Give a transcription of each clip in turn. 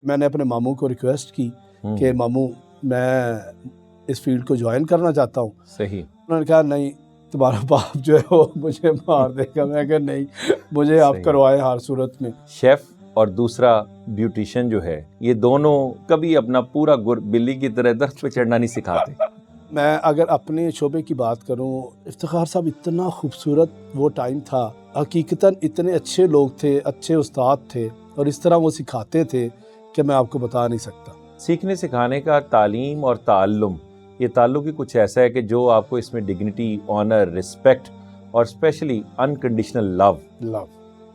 میں نے اپنے ماموں کو ریکویسٹ کی کہ ماموں میں اس فیلڈ کو جوائن کرنا چاہتا ہوں. صحیح. انہوں نے کہا نہیں تمہارا باپ جو ہے وہ مجھے مار دے گا. میں کہا نہیں مجھے آپ کروائے ہر صورت میں. شیف اور دوسرا بیوٹیشین جو ہے یہ دونوں کبھی اپنا پورا بلی کی طرح درخت پہ چڑھنا نہیں سکھاتے. میں اگر اپنے شعبے کی بات کروں, افتخار صاحب اتنا خوبصورت وہ ٹائم تھا, حقیقتاً اتنے اچھے لوگ تھے, اچھے استاد تھے اور اس طرح وہ سکھاتے تھے کہ میں آپ کو بتا نہیں سکتا. سیکھنے سکھانے کا تعلیم اور تعلم یہ تعلق ہی کچھ ایسا ہے کہ جو آپ کو اس میں ڈگنیٹی, آنر, رسپیکٹ اور اسپیشلی انکنڈیشنل لو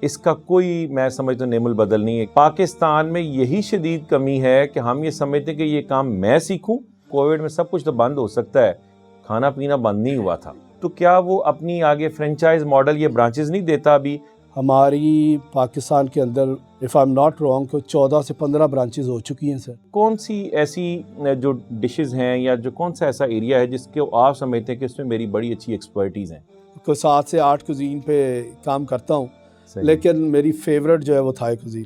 اس کا کوئی میں سمجھتا ہوں نعم البدل نہیں ہے. پاکستان میں یہی شدید کمی ہے کہ ہم یہ سمجھتے ہیں کہ یہ کام میں سیکھوں. کووڈ میں سب کچھ تو بند ہو سکتا ہے, کھانا پینا بند نہیں ہوا تھا, تو کیا وہ اپنی آگے فرینچائز ماڈل یہ برانچز نہیں دیتا؟ ابھی ہماری پاکستان کے اندر if I'm not wrong تو 14 سے 15 برانچز ہو چکی ہیں سر. کون سی ایسی جو ڈشز ہیں یا جو کون سا ایسا ایریا ہے جس کے آپ سمجھتے ہیں کہ اس میں میری بڑی اچھی ایکسپرٹیز ہیں؟ کوئی 7 سے 8 کوزین پہ کام کرتا ہوں, لیکن میری فیوریٹ جو ہے وہ تھائی کوزین.